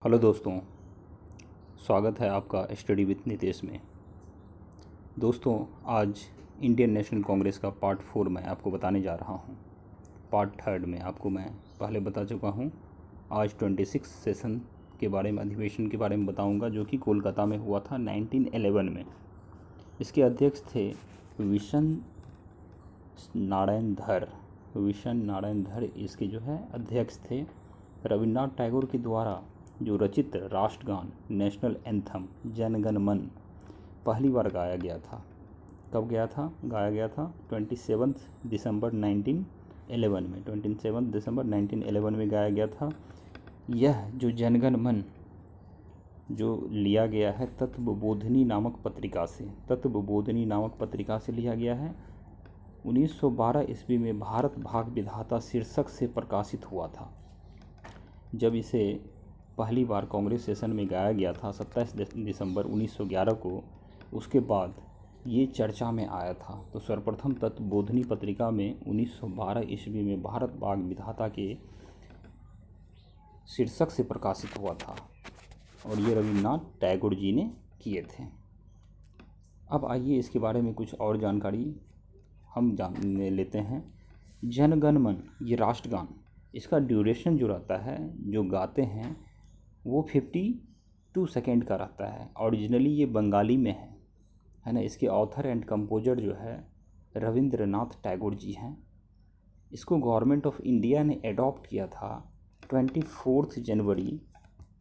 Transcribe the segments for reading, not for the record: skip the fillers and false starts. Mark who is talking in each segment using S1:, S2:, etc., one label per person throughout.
S1: Hello दोस्तों, स्वागत है आपका स्टडी विथ नितेश में। दोस्तों, आज इंडियन नेशनल कांग्रेस का पार्ट 4 मैं आपको बताने जा रहा हूं। पार्ट 3 में आपको मैं पहले बता चुका हूं। आज 26 सेशन के बारे में, अधिवेशन के बारे में बताऊंगा, जो कि कोलकाता में हुआ था 1911 में। इसके अध्यक्ष थे विशन नारायण धर। इसके जो है अध्यक्ष थे। रविन्द्रनाथ टैगोर के द्वारा जो रचित राष्ट्रगान नेशनल एंथम जन गण मन पहली बार गाया गया था। कब गाया गया था 27 दिसंबर 1911 में। 27 दिसंबर 1911 में गाया गया था। यह जो जनगण मन जो लिया गया है तत्वबोधिनी नामक पत्रिका से लिया गया है। 1912 ईस्वी में भारत भाग विधाता शीर्षक से प्रकाशित हुआ था। जब इसे पहली बार कांग्रेस सेशन में गाया गया था 27 दिसंबर 1911 को, उसके बाद ये चर्चा में आया था। तो सर्वप्रथम तत्वबोधिनी पत्रिका में 1912 ईस्वी में भारत भाग विधाता के शीर्षक से प्रकाशित हुआ था और ये रविन्द्रनाथ टैगोर जी ने किए थे। अब आइए इसके बारे में कुछ और जानकारी हम जान लेते हैं। जन गण मन, ये राष्ट्रगान, इसका ड्यूरेशन जो रहता है, जो गाते हैं वो 52 सेकेंड का रहता है। ओरिजिनली ये बंगाली में है ना। इसके ऑथर एंड कंपोजर जो है रविंद्रनाथ टैगोर जी हैं। इसको गवर्नमेंट ऑफ इंडिया ने अडॉप्ट किया था 24 जनवरी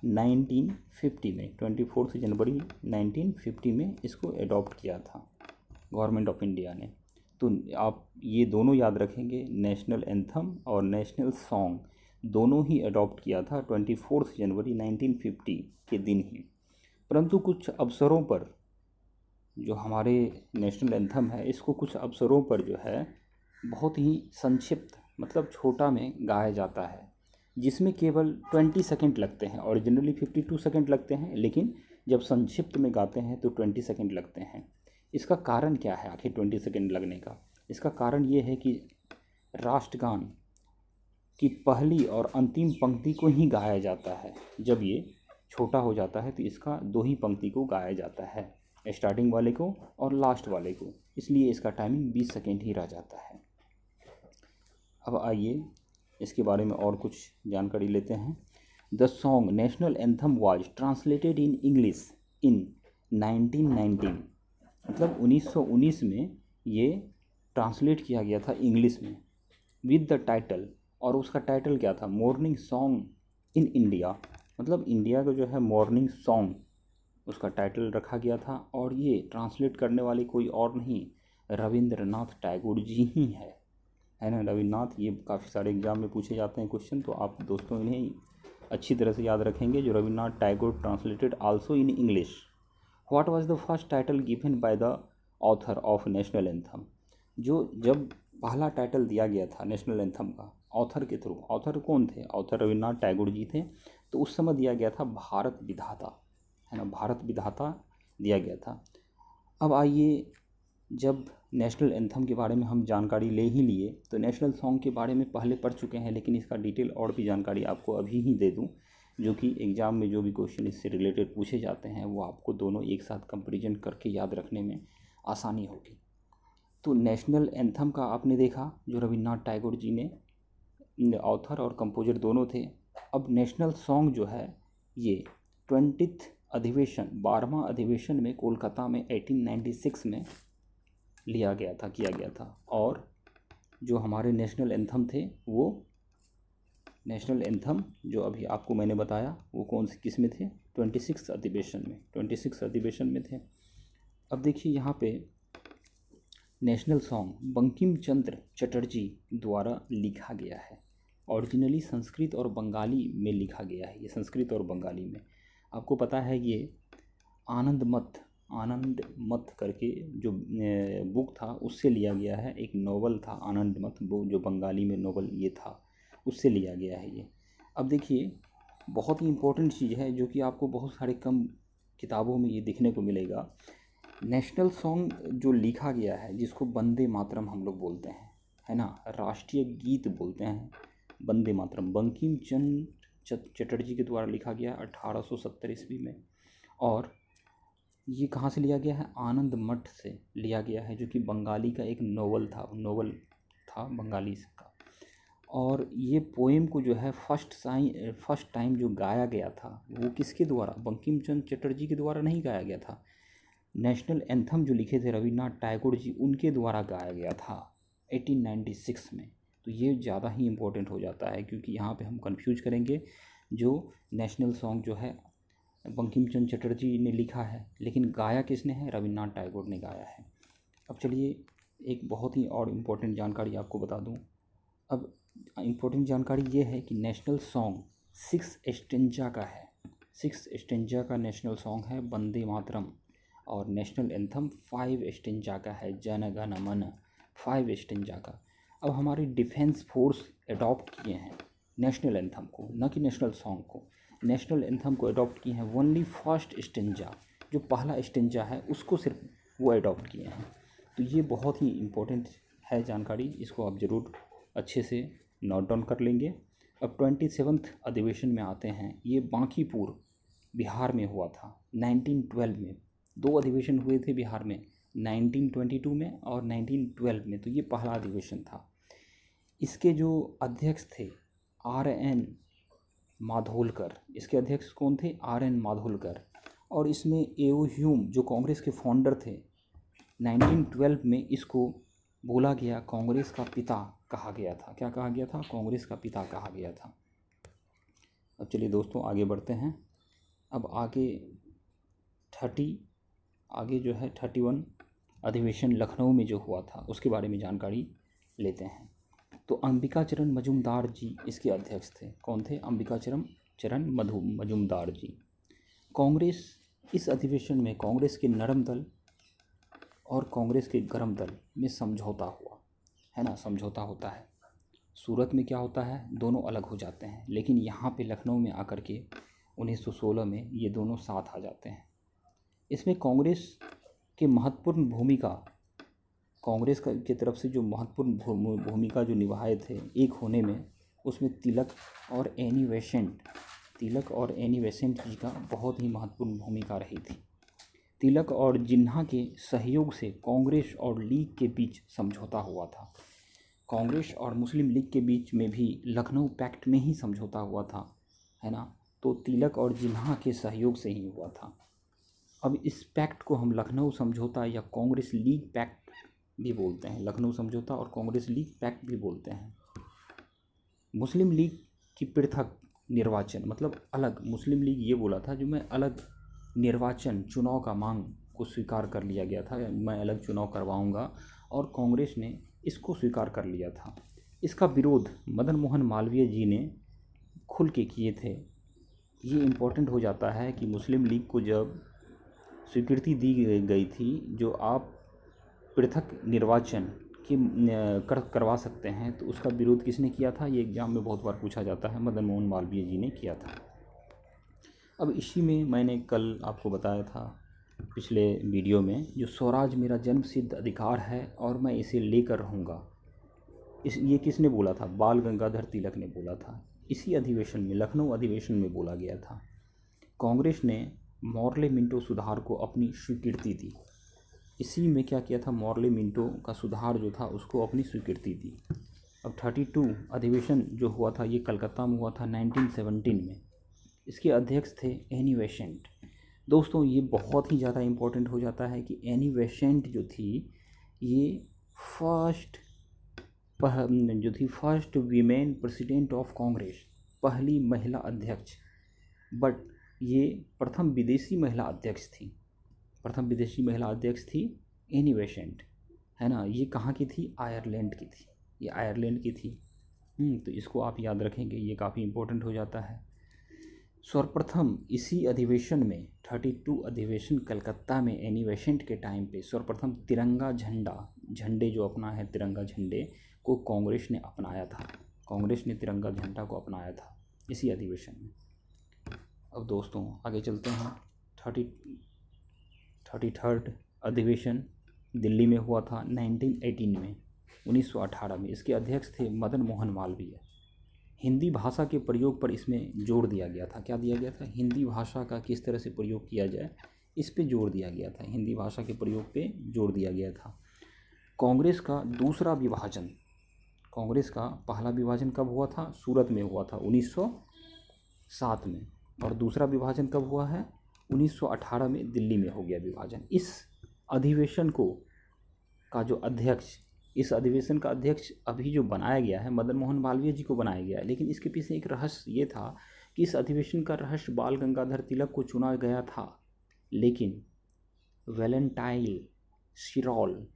S1: 1950 में। 24 जनवरी 1950 में इसको अडॉप्ट किया था गवर्नमेंट ऑफ इंडिया ने। तो आप ये दोनों याद रखेंगे, नेशनल एंथम और नेशनल सॉन्ग दोनों ही अडॉप्ट किया था 24 जनवरी 1950 के दिन ही। परंतु कुछ अवसरों पर जो हमारे नेशनल एंथम है, इसको कुछ अवसरों पर जो है बहुत ही संक्षिप्त, मतलब छोटा में गाया जाता है, जिसमें केवल 20 सेकेंड लगते हैं। ओरिजिनली 52 सेकेंड लगते हैं, लेकिन जब संक्षिप्त में गाते हैं तो 20 सेकेंड लगते हैं। इसका कारण क्या है आखिर 20 सेकेंड लगने का? इसका कारण ये है कि राष्ट्रगान की पहली और अंतिम पंक्ति को ही गाया जाता है। जब ये छोटा हो जाता है तो इसका दो ही पंक्ति को गाया जाता है, स्टार्टिंग वाले को और लास्ट वाले को। इसलिए इसका टाइमिंग 20 सेकेंड ही रह जाता है। अब आइए इसके बारे में और कुछ जानकारी लेते हैं। The song national anthem was translated in English in 1919, मतलब 1919 में ये ट्रांसलेट किया गया था इंग्लिश में, विद द टाइटल, और उसका टाइटल क्या था? मॉर्निंग सॉन्ग इन इंडिया, मतलब इंडिया का जो है मॉर्निंग सॉन्ग, उसका टाइटल रखा गया था। और ये ट्रांसलेट करने वाले कोई और नहीं, रविंद्रनाथ टैगोर जी ही है ना। रविन्द्रनाथ, ये काफ़ी सारे एग्जाम में पूछे जाते हैं क्वेश्चन, तो आप दोस्तों इन्हें अच्छी तरह से याद रखेंगे। जो Rabindranath Tagore translated also in English. What was the first title given by the author of national anthem? जो जब पहला टाइटल दिया गया था नेशनल एंथम का ऑथर के थ्रू, ऑथर कौन थे? ऑथर रविन्द्रनाथ टैगोर जी थे। तो उस समय दिया गया था भारत विधाता, है ना, भारत विधाता दिया गया था। अब आइए, जब नेशनल एंथम के बारे में हम जानकारी ले ही लिए, तो नेशनल सॉन्ग के बारे में पहले पढ़ चुके हैं, लेकिन इसका डिटेल और भी जानकारी आपको अभी ही दे दूं, जो कि एग्ज़ाम में जो भी क्वेश्चन इससे रिलेटेड पूछे जाते हैं वो आपको दोनों एक साथ कंपेरिजन करके याद रखने में आसानी होगी। तो नेशनल एंथम का आपने देखा, जो रविन्द्रनाथ टैगोर जी ने ऑथर और कंपोजर दोनों थे। अब नेशनल सॉन्ग जो है ये 20th अधिवेशन, 12वां अधिवेशन में कोलकाता में 1896 में किया गया था। और जो हमारे नेशनल एंथम थे, वो नेशनल एंथम जो अभी आपको मैंने बताया वो कौन से किस में थे? 26 अधिवेशन में थे। अब देखिए यहाँ पे नेशनल सॉन्ग बंकिम चंद्र चटर्जी द्वारा लिखा गया है। ओरिजिनली संस्कृत और बंगाली में लिखा गया है, ये संस्कृत और बंगाली में। आपको पता है ये आनंद मत करके जो बुक था उससे लिया गया है। एक नोवेल था आनंद मत, वो जो बंगाली में नोवेल ये था, उससे लिया गया है ये। अब देखिए, बहुत ही इम्पोर्टेंट चीज़ है जो कि आपको बहुत सारे कम किताबों में ये देखने को मिलेगा। नेशनल सॉन्ग जो लिखा गया है, जिसको वंदे मातरम हम लोग बोलते हैं, है ना, राष्ट्रीय गीत बोलते हैं वंदे मातरम, बंकिम चंद्र चटर्जी के द्वारा लिखा गया 1870 ईस्वी में। और ये कहाँ से लिया गया है? आनंद मठ से लिया गया है, जो कि बंगाली का एक नोवेल था बंगाली का। और ये पोएम को जो है फर्स्ट टाइम जो गाया गया था वो किसके द्वारा? बंकिम चंद्र चटर्जी के द्वारा नहीं गाया गया था। नेशनल एंथम जो लिखे थे रविन्द्रनाथ टैगोर जी, उनके द्वारा गाया गया था 1896 में। तो ये ज़्यादा ही इम्पोर्टेंट हो जाता है, क्योंकि यहाँ पे हम कंफ्यूज करेंगे। जो नेशनल सॉन्ग जो है बंकिम चंद्र चटर्जी ने लिखा है, लेकिन गाया किसने है? रविन्द्रनाथ टैगोर ने गाया है। अब चलिए एक बहुत ही और इम्पोर्टेंट जानकारी आपको बता दूँ। अब इम्पोर्टेंट जानकारी ये है कि नेशनल सॉन्ग 6 स्टेंजा का है। 6 स्टेंजा का नेशनल सॉन्ग है वंदे मातरम। और नेशनल एंथम 5 स्टेंजा का है, जन गण मन 5 स्टेंजा का। अब हमारी डिफेंस फोर्स अडॉप्ट किए हैं नेशनल एंथम को, न कि नेशनल सॉन्ग को। नेशनल एंथम को अडॉप्ट किए हैं ओनली फर्स्ट स्टेंजा, जो पहला स्टेंजा है उसको सिर्फ वो अडॉप्ट किए हैं। तो ये बहुत ही इम्पोर्टेंट है जानकारी, इसको आप ज़रूर अच्छे से नोट डाउन कर लेंगे। अब 27वें अधिवेशन में आते हैं। ये बांकीपुर बिहार में हुआ था 1912 में। 2 अधिवेशन हुए थे बिहार में, 1922 में और 1912 में। तो ये पहला अधिवेशन था। इसके जो अध्यक्ष थे RN माधोलकर। इसके अध्यक्ष कौन थे? RN माधोलकर। और इसमें A.O. ह्यूम जो कांग्रेस के फाउंडर थे, 1912 में इसको बोला गया कांग्रेस का पिता कहा गया था। क्या कहा गया था? कांग्रेस का पिता कहा गया था। अब चलिए दोस्तों आगे बढ़ते हैं। अब आगे जो है 31 अधिवेशन लखनऊ में जो हुआ था उसके बारे में जानकारी लेते हैं। तो अंबिका चरण मजूमदार जी इसके अध्यक्ष थे। कौन थे? अंबिका चरण मजूमदार जी। कांग्रेस इस अधिवेशन में कांग्रेस के नरम दल और कांग्रेस के गरम दल में समझौता हुआ है ना। समझौता होता है। सूरत में क्या होता है? दोनों अलग हो जाते हैं, लेकिन यहाँ पे लखनऊ में आकर के 1916 में ये दोनों साथ आ जाते हैं। इसमें कांग्रेस की महत्वपूर्ण भूमिका, कांग्रेस की तरफ से जो महत्वपूर्ण भूमिका जो निभाए थे एक होने में, उसमें तिलक और एनी बेसेंट जी का बहुत ही महत्वपूर्ण भूमिका रही थी। तिलक और जिन्ना के सहयोग से कांग्रेस और लीग के बीच समझौता हुआ था। कांग्रेस और मुस्लिम लीग के बीच में भी लखनऊ पैक्ट में ही समझौता हुआ था, है ना। तो तिलक और जिन्ना के सहयोग से ही हुआ था। अब इस पैक्ट को हम लखनऊ समझौता या कांग्रेस लीग पैक्ट भी बोलते हैं। लखनऊ समझौता और कांग्रेस लीग पैक्ट भी बोलते हैं। मुस्लिम लीग की पृथक निर्वाचन, मतलब अलग, मुस्लिम लीग ये बोला था जो मैं अलग निर्वाचन चुनाव का मांग को स्वीकार कर लिया गया था, मैं अलग चुनाव करवाऊंगा, और कांग्रेस ने इसको स्वीकार कर लिया था। इसका विरोध मदन मोहन मालवीय जी ने खुल के किए थे। ये इम्पोर्टेंट हो जाता है कि मुस्लिम लीग को जब स्वीकृति दी गई थी जो आप पृथक निर्वाचन की करवा सकते हैं, तो उसका विरोध किसने किया था? ये एग्ज़ाम में बहुत बार पूछा जाता है। मदन मोहन मालवीय जी ने किया था। अब इसी में मैंने कल आपको बताया था पिछले वीडियो में, जो स्वराज मेरा जन्मसिद्ध अधिकार है और मैं इसे लेकर रहूँगा, ये किसने बोला था? बाल गंगाधर तिलक ने बोला था। इसी अधिवेशन में, लखनऊ अधिवेशन में बोला गया था। कांग्रेस ने मॉर्ले मिंटो सुधार को अपनी स्वीकृति दी। इसी में क्या किया था? मॉर्ले मिंटो का सुधार जो था उसको अपनी स्वीकृति दी। अब 32 अधिवेशन जो हुआ था ये कलकत्ता में हुआ था 1917 में। इसके अध्यक्ष थे एनी बेसेंट। दोस्तों ये बहुत ही ज़्यादा इम्पोर्टेंट हो जाता है कि एनी बेसेंट जो थी ये first women president of Congress, पहली महिला अध्यक्ष। बट ये प्रथम विदेशी महिला अध्यक्ष थी। एनी बेसेंट, है ना। ये कहाँ की थी? आयरलैंड की थी। ये आयरलैंड की थी। तो इसको आप याद रखेंगे, ये काफ़ी इम्पोर्टेंट हो जाता है। सर्वप्रथम इसी अधिवेशन में 32 अधिवेशन कलकत्ता में एनी बेसेंट के टाइम पे सर्वप्रथम तिरंगा झंडे जो अपना है, तिरंगा झंडे को कांग्रेस ने अपनाया था। कांग्रेस ने तिरंगा झंडा को अपनाया था इसी अधिवेशन में। अब दोस्तों आगे चलते हैं। 33rd अधिवेशन दिल्ली में हुआ था 1918 में, 1918 में। इसके अध्यक्ष थे मदन मोहन मालवीय। हिंदी भाषा के प्रयोग पर इसमें जोर दिया गया था। क्या दिया गया था? हिंदी भाषा का किस तरह से प्रयोग किया जाए, इस पे जोर दिया गया था। हिंदी भाषा के प्रयोग पे जोर दिया गया था। कांग्रेस का दूसरा विभाजन, कांग्रेस का पहला विभाजन कब हुआ था? सूरत में हुआ था 1907 में, और दूसरा विभाजन कब हुआ है? 1918 में दिल्ली में हो गया विभाजन। इस अधिवेशन का अध्यक्ष अभी जो बनाया गया है, मदन मोहन मालवीय जी को बनाया गया है। लेकिन इसके पीछे एक रहस्य ये था कि इस अधिवेशन का रहस्य बाल गंगाधर तिलक को चुना गया था, लेकिन वैलेंटाइन सिरॉल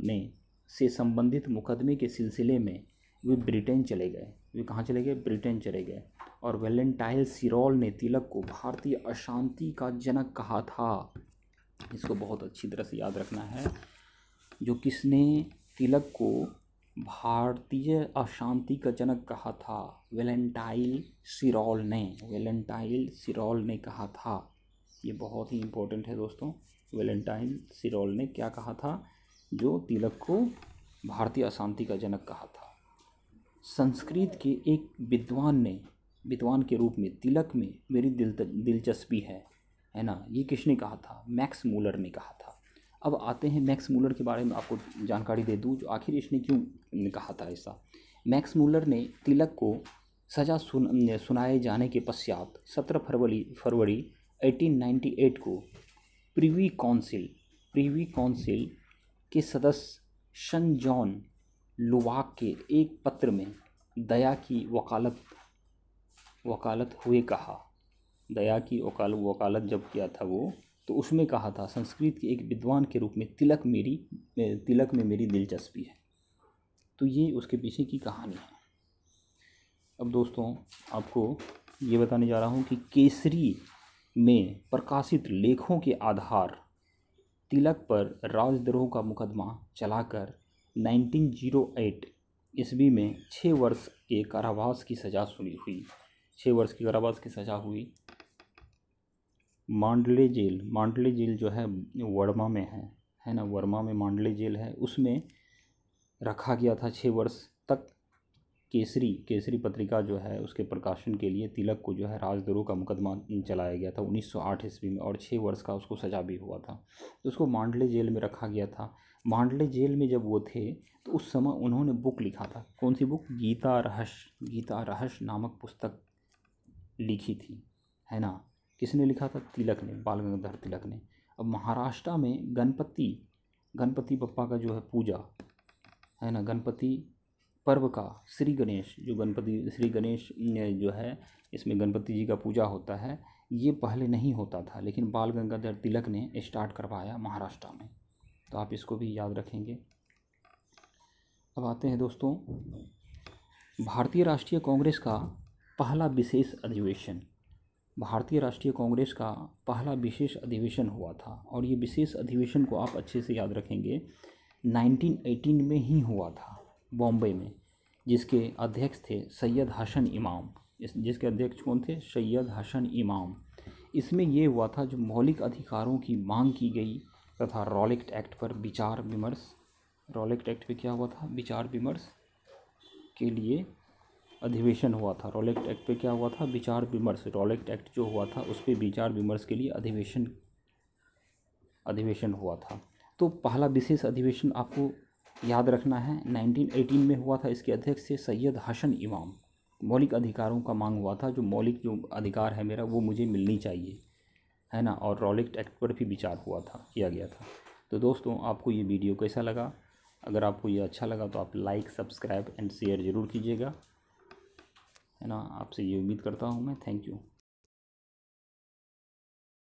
S1: ने से संबंधित मुकदमे के सिलसिले में वे ब्रिटेन चले गए। वे कहाँ चले गए? ब्रिटेन चले गए। और वैलेंटाइन सिरॉल ने तिलक को भारतीय अशांति का जनक कहा था। इसको बहुत अच्छी तरह से याद रखना है। जो किसने तिलक को भारतीय अशांति का जनक कहा था? वैलेंटाइन सिरॉल ने कहा था। ये बहुत ही इम्पोर्टेंट है दोस्तों। वैलेंटाइन सिरॉल ने क्या कहा था? जो तिलक को भारतीय अशांति का जनक कहा था। संस्कृत के एक विद्वान के रूप में तिलक में मेरी दिलचस्पी है ना, ये किसने कहा था? मैक्स मूलर ने कहा था। अब आते हैं मैक्स मूलर के बारे में आपको जानकारी दे दूं, जो आखिर इसने क्यों कहा था ऐसा। मैक्स मूलर ने तिलक को सज़ा सुनाए जाने के पश्चात 17 फरवरी 1898 को प्रिवी काउंसिल के सदस्य सन जॉन लुवाक के एक पत्र में दया की वकालत हुए कहा। दया की वकालत जब किया था वो, तो उसमें कहा था संस्कृत के एक विद्वान के रूप में तिलक में मेरी दिलचस्पी है। तो ये उसके पीछे की कहानी है। अब दोस्तों आपको ये बताने जा रहा हूँ कि केसरी में प्रकाशित लेखों के आधार तिलक पर राजद्रोह का मुकदमा चलाकर 1908 ईस्वी में 6 वर्ष के कारावास की सज़ा सुनी हुई। 6 वर्ष की कारावास की सज़ा हुई। मांडले जेल जो है वर्मा में है ना, वर्मा में मांडले जेल है, उसमें रखा गया था 6 वर्ष तक। केसरी पत्रिका जो है उसके प्रकाशन के लिए तिलक को जो है राजद्रोह का मुकदमा चलाया गया था 1908 ईस्वी में, और 6 वर्ष का उसको सज़ा भी हुआ था। तो उसको मांडले जेल में रखा गया था। मांडले जेल में जब वो थे तो उस समय उन्होंने बुक लिखा था। कौन सी बुक? गीता रहस्य नामक पुस्तक लिखी थी, है ना। किसने लिखा था? तिलक ने, बाल गंगाधर तिलक ने। अब महाराष्ट्र में गणपति बप्पा का जो है पूजा, है ना, गणपति पर्व का श्री गणेश जो है, इसमें गणपति जी का पूजा होता है। ये पहले नहीं होता था, लेकिन बाल गंगाधर तिलक ने स्टार्ट करवाया महाराष्ट्र में। तो आप इसको भी याद रखेंगे। अब आते हैं दोस्तों, भारतीय राष्ट्रीय कांग्रेस का पहला विशेष अधिवेशन हुआ था, और ये विशेष अधिवेशन को आप अच्छे से याद रखेंगे 1918 में ही हुआ था, बॉम्बे में, जिसके अध्यक्ष थे सैयद हसन इमाम। जिसके अध्यक्ष कौन थे? सैयद हसन इमाम। इसमें ये हुआ था जो मौलिक अधिकारों की मांग की गई तथा रॉलेट एक्ट पर विचार विमर्श। रॉलेट एक्ट पे क्या हुआ था? विचार विमर्श के लिए अधिवेशन हुआ था। रॉलेट एक्ट पे क्या हुआ था? विचार विमर्श। रॉलेट एक्ट जो हुआ था उस पे विचार विमर्श के लिए अधिवेशन हुआ था। तो पहला विशेष अधिवेशन आपको याद रखना है 1918 में हुआ था। इसके अध्यक्ष थे सैयद हसन इमाम। मौलिक अधिकारों का मांग हुआ था, जो अधिकार है मेरा वो मुझे मिलनी चाहिए, है ना। और रॉलेट एक्ट पर भी विचार किया गया था। तो दोस्तों आपको ये वीडियो कैसा लगा? अगर आपको ये अच्छा लगा तो आप लाइक, सब्सक्राइब एंड शेयर ज़रूर कीजिएगा, है ना। आपसे ये उम्मीद करता हूँ मैं। Thank you.